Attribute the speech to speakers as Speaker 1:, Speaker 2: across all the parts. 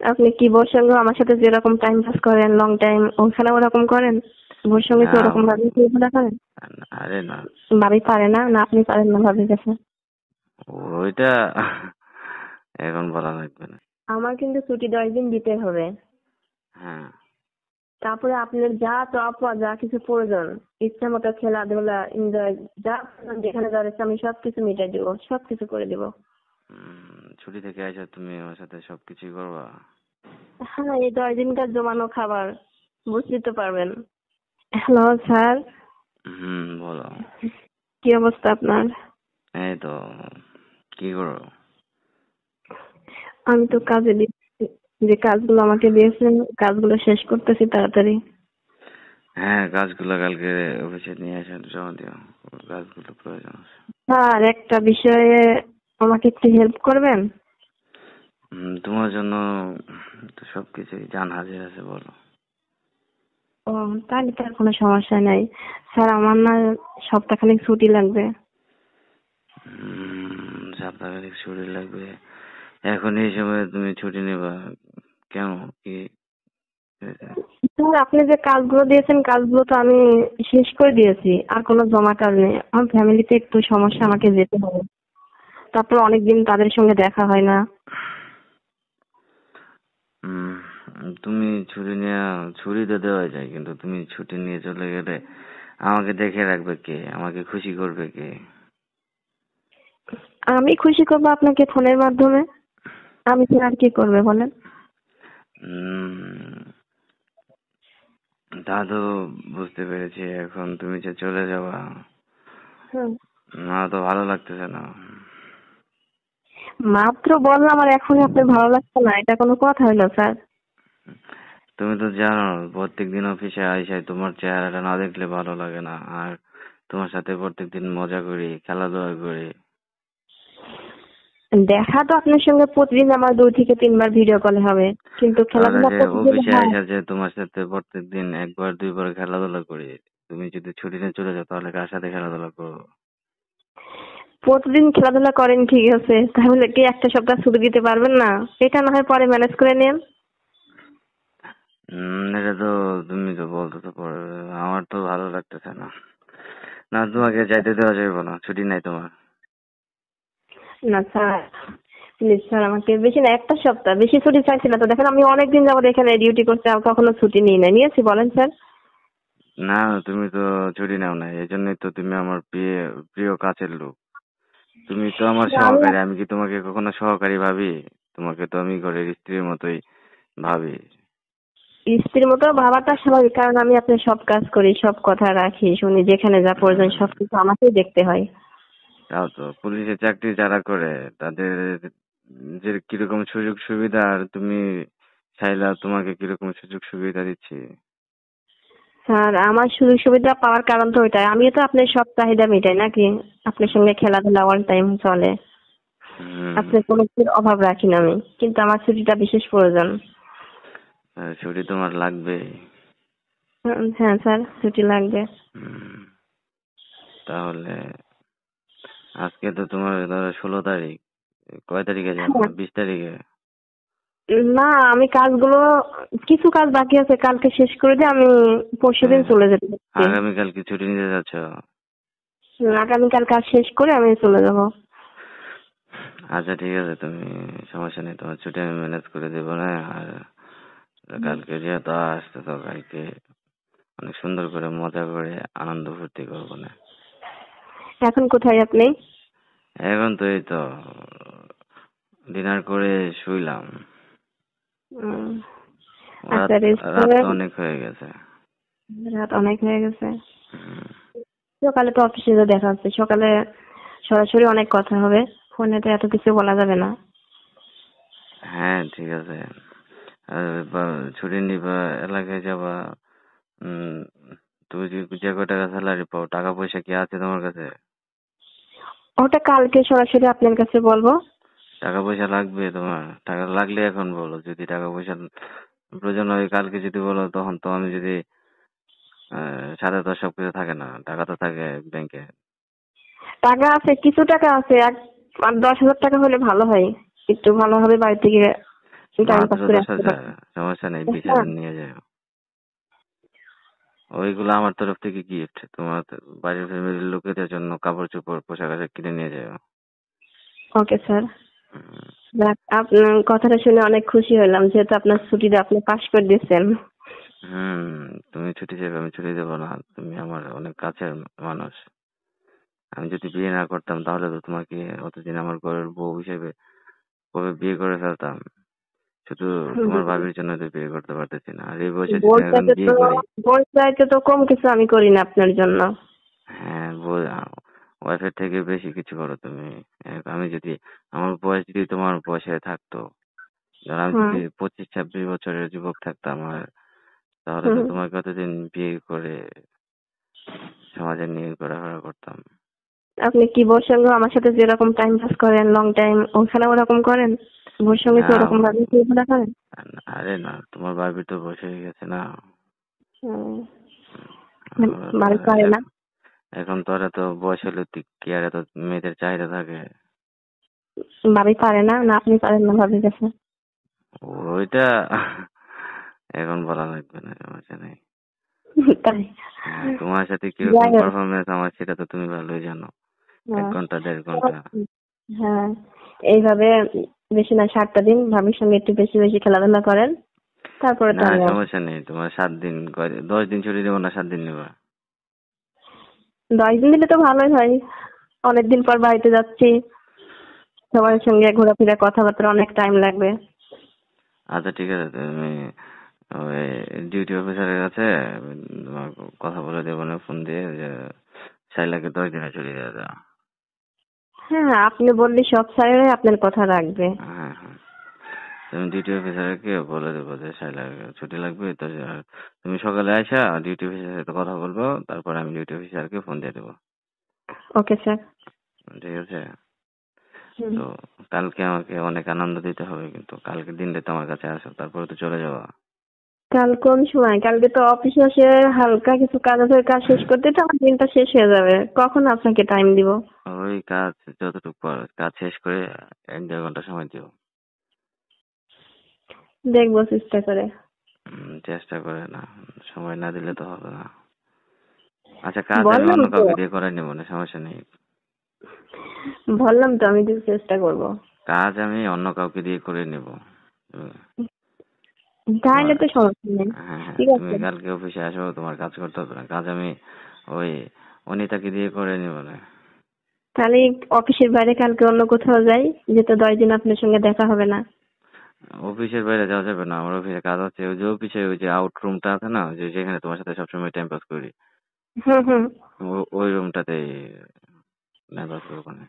Speaker 1: আপনি কি বোর সঙ্গে আমার সাথে যেরকম টাইম পাস করেন লং টাইম ওখানে ওরকম করেন? বোর সঙ্গে
Speaker 2: না
Speaker 1: কি ওরকম ভাবে খেলাধুলা করেন?
Speaker 2: আরে না,
Speaker 1: ভাবি পারে না, না আপনি পারেন না ভাবির কাছে?
Speaker 2: ওইটা এখন বলা লাগবে না।
Speaker 1: আমার কিন্তু ছুটি 10 দিন দিতে হবে।
Speaker 2: হ্যাঁ,
Speaker 1: তারপরে আপনার যা চাওয়া যা কিছু প্রয়োজন, ইচ্ছা মতো খেলাধুলা এনজয়, যা প্রয়োজন যেখানে যাওয়ার ইচ্ছা আমি সবকিছু মিটাই দিব, সবকিছু করে দিব।
Speaker 2: ছুটি থেকে এসে তুমি আমার সাথে সবকিছুই করবা?
Speaker 1: হ্যাঁ, এই 10 দিনকার জমানো খাবার বুঝতে তো পারবেন। হ্যালো স্যার,
Speaker 2: বলো।
Speaker 1: কি অবস্থা আপনার?
Speaker 2: এই তো, কি করো?
Speaker 1: আমি তো কাজে দিচ্ছি, যে কাজগুলো আমাকে দিয়েছেন কাজগুলো শেষ করতেছি তাড়াতাড়ি।
Speaker 2: হ্যাঁ, কাজগুলো কালকে অফিসে নিয়ে এসে জমা দিও। কাজগুলো প্রয়োজন আছে।
Speaker 1: স্যার, একটা বিষয়ে আমাকে একটু হেল্প করবেন?
Speaker 2: তোমার জন্য তো সবকিছুই জান হাজির আছে, বলো।
Speaker 1: ও, তাহলে তো আর কোনো সমস্যা নাই। স্যার, আমার না সপ্তাহখানেক ছুটি লাগবে।
Speaker 2: সপ্তাহখানেক ছুটি লাগবে? এখন এই সময় তুমি ছুটি নেবা কেন? কি হয়েছে?
Speaker 1: স্যার, আপনি যে কাজগুলো দিয়েছেন কাজগুলো তো আমি শেষ করে দিয়েছি, আর কোনো জমা কাজ নেই। আমার ফ্যামিলিতে একটু সমস্যা, আমাকে যেতে হবে। তারপর অনেকদিন তাদের সঙ্গে দেখা হয় না।
Speaker 2: উম, তুমি ছুটি তো দেওয়া যায়, কিন্তু তুমি ছুটি নিয়ে চলে গেলে আমাকে দেখে রাখবে কে? আমাকে খুশি করবে কে?
Speaker 1: আমি খুশি করবো আপনাকে ফোনের মাধ্যমে। আমি তো আর কি করবে বলেন?
Speaker 2: উম, তা তো বুঝতে পেরেছি। এখন তুমি যে চলে যাবা,
Speaker 1: হুম।
Speaker 2: না তো ভালো লাগতেছে না।
Speaker 1: মাত্র বললাম আর এখনই আপনার ভালো লাগছে না, এটা কোনো কথা হইলো স্যার?
Speaker 2: তুমি তো জানো, প্রত্যেকদিন অফিসে আইসাই তোমার চেহারাটা না দেখলে ভালো লাগে না। আর তোমার সাথে প্রত্যেকদিন মজা করি, খেলাধুলা করি।
Speaker 1: দেখা তো আপনার সঙ্গে প্রতিদিন আমার 2 থেকে 3 বার ভিডিও কলে হবে, কিন্তু
Speaker 2: তাহলে
Speaker 1: খেলাধুলা
Speaker 2: যে
Speaker 1: প্রতিদিন
Speaker 2: অফিসে
Speaker 1: হয়?
Speaker 2: আইসা যে তোমার সাথে প্রত্যেকদিন একবার দুইবার খেলাধুলা করি, তুমি যদি ছুটি নিয়ে চলে যাও তাহলে কার সাথে খেলাধুলা করবো?
Speaker 1: প্রতিদিন খেলাধুলা করেন ঠিক আছে, তাহলে কি একটা সপ্তাহ ছুটি দিতে পারবেন না? এটা না হয় পরে ম্যানেজ করে নেন।
Speaker 2: এটা তো তুমি তো বলতে তো পারো। আমার তো ভালো লাগতেছে না। না, তোমাকে যাইতে দেওয়া যাবে না, ছুটি নাই তোমার।
Speaker 1: না স্যার, প্লিজ স্যার, আমাকে বেশি না, একটা সপ্তাহ, বেশি ছুটি চাইছি না তো। দেখেন আমি অনেকদিন যাবত এখানে ডিউটি করছি, আর কখনো ছুটি নিই না। নিয়েছি বলেন স্যার?
Speaker 2: না, তুমি তো ছুটি নাও না, এই জন্যই তো তুমি আমার প্রিয় প্রিয় কাছের লোক। তুমি তো আমার
Speaker 1: আমি
Speaker 2: সহকারী, আমি কি তোমাকে কখনো সহকারী ভাবি? তোমাকে তো আমি ঘরের স্ত্রীর মতোই ভাবি।
Speaker 1: স্ত্রীর মতো ভাবাটা স্বাভাবিক, কারণ আমি আপনার সব কাজ করি, সব কথা রাখি, শুনি, যেখানে যা প্রয়োজন
Speaker 2: উম,
Speaker 1: সবকিছু আমাকেই দেখতে হয়।
Speaker 2: তাও তো পুলিশের চাকরি যারা করে তাদের যে কিরকম সুযোগ সুবিধা, আর তুমি চাইলা তোমাকে কিরকম সুযোগ সুবিধা দিচ্ছি।
Speaker 1: স্যার, আমার সুযোগ সুবিধা পাওয়ার কারণ তো ওইটাই, আমিও তো আপনার সব চাহিদা মেটাই নাকি? আপনার সঙ্গে খেলাধুলা অল টাইম চলে,
Speaker 2: হুম।
Speaker 1: আপনার কোনো কিছুর অভাব রাখি না আমি, কিন্তু আমার ছুটিটা বিশেষ প্রয়োজন।
Speaker 2: ছুটি তোমার লাগবে?
Speaker 1: হ্যাঁ স্যার, ছুটি লাগবে।
Speaker 2: হুম, তাহলে আজকে তো তোমার ধরো 16 তারিখ, কয় তারিখে যাবা?
Speaker 1: হ্যাঁ।
Speaker 2: 20 তারিখে?
Speaker 1: না, আমি কাজগুলো, কিছু কাজ বাকি আছে, কালকে শেষ করে দিয়ে আমি পরশুদিন
Speaker 2: হ্যাঁ,
Speaker 1: চলে যেতে চাচ্ছি।
Speaker 2: আগামীকাল কি ছুটি নিতে যাচ্ছ?
Speaker 1: আগামীকাল কাজ শেষ করে আমি চলে যাব।
Speaker 2: আচ্ছা ঠিক আছে, তুমি সমস্যা নেই, তোমার ছুটি আমি ম্যানেজ করে দেবো না। আর কালকে যেহেতু আসতে, তো কালকে অনেক সুন্দর করে মজা করে আনন্দ ফুর্তি করবো না।
Speaker 1: এখন কোথায় আপনি?
Speaker 2: এখন তো এই তো ডিনার করে শুইলাম।
Speaker 1: উম,
Speaker 2: রাত
Speaker 1: আচ্ছা, রেস্ট
Speaker 2: রাত তো
Speaker 1: করেন।
Speaker 2: অনেক হয়ে গেছে।
Speaker 1: রাত অনেক হয়ে গেছে।
Speaker 2: হুম,
Speaker 1: সকালে তো অফিসে তো দেখা হচ্ছে, সকালে সরাসরি অনেক কথা হবে, ফোনে তো এত কিছু বলা যাবে না।
Speaker 2: হ্যাঁ ঠিক আছে। আর ছুটি নিবা, এলাকায় যাবা। উম তুমি যে কয় টাকা স্যালারি পাও, টাকা পয়সা কি আছে তোমার কাছে?
Speaker 1: ওটা কালকে সরাসরি আপনার কাছে বলবো।
Speaker 2: টাকা পয়সা লাগবে তোমার? টাকা লাগলে এখন বলো, যদি টাকা পয়সা প্রয়োজন হয় কালকে যদি বলো, তখন তো আমি যদি সাথে তো সবকিছু থাকে না, টাকা তো থাকে ব্যাংকে।
Speaker 1: টাকা আছে, কিছু টাকা আছে, আর 10,000 টাকা হলে ভালো হয়, একটু ভালো হবে বাড়ি থেকে। টাইম
Speaker 2: মাত্র
Speaker 1: পাস করে আসতে
Speaker 2: 10,000,
Speaker 1: পারতাম।
Speaker 2: সমস্যা নেই,
Speaker 1: হ্যাঁ,
Speaker 2: 20,000 নিয়ে যাও। ওইগুলো আমার তরফ থেকে গিফট, তোমার বাড়ির ফ্যামিলির লোকেদের জন্য কাপড় চোপড় পোশাক আশাক কিনে নিয়ে যাও।
Speaker 1: Okay sir.
Speaker 2: হুম।
Speaker 1: যাক, আপনার কথাটা শুনে অনেক খুশি হলাম, যেহেতু আপনার ছুটিতে আপনি পাস করে দিচ্ছেন।
Speaker 2: হুম, তুমি ছুটি চাইবে, আমি ছুটি দেবো না? তুমি আমার অনেক কাছের মানুষ। আমি যদি বিয়ে না করতাম তাহলে তো তোমাকে অতদিন আমার ঘরের বউ হিসেবে কবে বিয়ে করে ফেলতাম। শুধু তোমার ভাবির জন্য তো বিয়ে করতে পারতেছি না, আর এই বয়সে যদি
Speaker 1: বোর
Speaker 2: এখন
Speaker 1: চাইতে
Speaker 2: বিয়ে
Speaker 1: তো
Speaker 2: করি।
Speaker 1: বোর চাইতে তো কম কিছু আমি করি না আপনার জন্য।
Speaker 2: হ্যাঁ, ওয়াইফের থেকে বেশি কিছু করো তুমি। আমি যদি, আমার বয়স যদি তোমার বয়সে থাকতো, ধর আমি
Speaker 1: হুম
Speaker 2: যদি 25-26 বছরের যুবক থাকতাম, আর তাহলে তো
Speaker 1: হুম।
Speaker 2: তোমাকে কতদিন বিয়ে করে সমাজে নিয়ে ঘোরাফেরা করতাম।
Speaker 1: আপনি কি বোর সঙ্গে আমার সাথে যেরকম টাইম পাস করেন লং টাইম, ওখানে ওরকম করেন? বোর সঙ্গে
Speaker 2: না,
Speaker 1: কি ওরকম ভাবে চলাফেরা করেন?
Speaker 2: আরে না, তোমার ভাবি তো বসে গেছে না।
Speaker 1: হুম,
Speaker 2: আমরা তো
Speaker 1: বাড়ি
Speaker 2: আর
Speaker 1: পারে না?
Speaker 2: এখন তো আর এত বয়স হলে কি আর এত মেয়েদের চাহিদা থাকে?
Speaker 1: ভাবি পারে না, না আপনি পারেন না ভাবির কাছে?
Speaker 2: ওইটা এখন বলা লাগবে না, সমস্যা নেই।
Speaker 1: তাই?
Speaker 2: হ্যাঁ, তোমার সাথে
Speaker 1: যাই
Speaker 2: কিরকম
Speaker 1: হোক।
Speaker 2: পারফরমেন্স আমার সেটা তো তুমি ভালোই জানো। এক
Speaker 1: হ্যাঁ।
Speaker 2: ঘন্টা 1.5 ঘন্টা।
Speaker 1: হ্যাঁ, এইভাবে বেশি না 7টা দিন ভাবির সঙ্গে একটু বেশি বেশি খেলাধুলা করেন, তারপরে তো
Speaker 2: না,
Speaker 1: আমি আসবো।
Speaker 2: সমস্যা নেই, তোমার 7 দিন 10 দিন ছুটি দেবো না, 7 দিন নেবা?
Speaker 1: 10 দিন দিলে তো ভালোই হয়, অনেকদিন পর বাড়িতে যাচ্ছি, সবার সঙ্গে ঘোরাফেরা কথাবার্তা অনেক টাইম লাগবে।
Speaker 2: আচ্ছা ঠিক আছে, তুমি ওই ডিউটি অফিসারের কাছে তোমার কথা বলে দেবো না, ফোন দিয়ে, যে শাইলাকে 10 দিনে ছুটি দিয়ে দাও।
Speaker 1: হ্যাঁ, আপনি বললে সব স্যারেরাই আপনার কথা রাখবে।
Speaker 2: হ্যাঁ হ্যাঁ, তুমি ডিউটি অফিসারকে বলে দেবো যে শাইলাকে ছুটি লাগবে, তো তুমি সকালে আসা ডিউটি অফিসারের সাথে কথা বলবো, তারপর আমি ডিউটি অফিসারকে ফোন দিয়ে দেবো।
Speaker 1: Okay sir.
Speaker 2: ঠিক আছে?
Speaker 1: হুম।
Speaker 2: তো কালকে আমাকে অনেক আনন্দ দিতে হবে, কিন্তু কালকে দিনটা তো আমার কাছে আসো, তারপরে তো চলে যাওয়া।
Speaker 1: কাল কোন সময়? কালকে তো অফিসে এসে হালকা কিছু কাজ আছে, কাজ শেষ করতে তো আমার দিনটা শেষ হয়ে যাবে, কখন আপনাকে টাইম দিব?
Speaker 2: ওই কাজ যতটুকু পারো কাজ শেষ করে 1-1.5 ঘন্টা সময় দিও।
Speaker 1: দেখবো চেষ্টা করে।
Speaker 2: চেষ্টা করে না, সময় না দিলে তো হবে না। আচ্ছা, কাজ আমি
Speaker 1: বললাম
Speaker 2: অন্য
Speaker 1: তো,
Speaker 2: কাউকে দিয়ে করাই নেবো না, সমস্যা নেই।
Speaker 1: বললাম তো আমি কিছু চেষ্টা করব।
Speaker 2: কাজ আমি অন্য কাউকে দিয়ে করে নেব। উম,
Speaker 1: তাহলে
Speaker 2: তোমার,
Speaker 1: তো সমস্যা নেই।
Speaker 2: হ্যাঁ হ্যাঁ,
Speaker 1: ঠিক
Speaker 2: তুমি
Speaker 1: আছে,
Speaker 2: কালকে অফিসে আসো, তোমার কাজ করতে হবে না, কাজ আমি ওই অনিতাকে দিয়ে করে নেব না।
Speaker 1: তাহলে অফিসের বাইরে কালকে অন্য কোথাও যাই, যেহেতু 10 দিন আপনার সঙ্গে দেখা হবে না।
Speaker 2: অফিসের বাইরে যাওয়া যাবে না, আমার অফিসে কাজ আছে, ওই যে অফিসে ওই যে আউট রুমটা আছে না, যে যেখানে তোমার সাথে সবসময় টাইম পাস করি,
Speaker 1: হুম হুম।
Speaker 2: ওই রুমটাতেই টাইম পাস করবো ওখানে।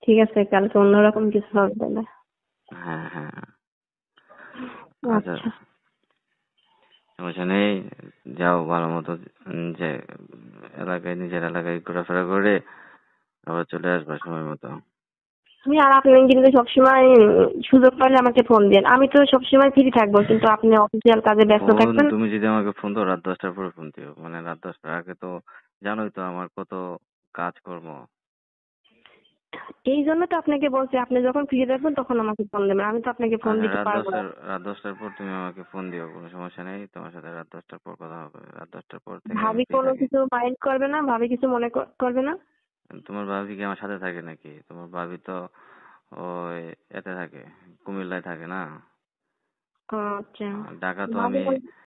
Speaker 1: ঠিক আছে, কালকে অন্যরকম কিছু হবে তাহলে।
Speaker 2: হ্যাঁ হ্যাঁ, আচ্ছা,
Speaker 1: আচ্ছা।
Speaker 2: সমস্যা নেই, যাও ভালো মতো, যে এলাকায়, নিজের এলাকায় ঘোরাফেরা করে আবার চলে আসবা সময় মতো।
Speaker 1: আর আপনি কিন্তু সবসময় সুযোগ পাইলে আমাকে ফোন দেন, আমি তো সবসময় ফ্রি থাকবো, কিন্তু আপনি অফিসিয়াল কাজে ব্যস্ত
Speaker 2: ফোন,
Speaker 1: থাকবেন।
Speaker 2: তুমি যদি আমাকে ফোন দাও রাত 10টার পরে ফোন দিও, মানে রাত 10টার আগে তো জানোই তো আমার কত কাজকর্ম।
Speaker 1: এই জন্য তো আপনাকে বলছি, আপনি যখন ফ্রি থাকবেন তখন আমাকে ফোন দেবেন, আমি তো আপনাকে ফোন
Speaker 2: আচ্ছা,
Speaker 1: দিতে পারবো না।
Speaker 2: রাত 10টার পর তুমি আমাকে ফোন দিও, কোনো সমস্যা নেই, তোমার সাথে রাত 10টার পর কথা হবে, রাত 10টার পর থেকে আমি
Speaker 1: ভাবি
Speaker 2: ফ্রি
Speaker 1: কোনো
Speaker 2: থাকি।
Speaker 1: কিছু মাইন্ড করবে না? ভাবি কিছু মনে করবে না?
Speaker 2: তোমার ভাবি কি আমার সাথে থাকে নাকি? তোমার ভাবি তো ওই এতে থাকে, কুমিল্লায় থাকে না।
Speaker 1: ও আচ্ছা।
Speaker 2: ঢাকা তো আমি
Speaker 1: ভাবি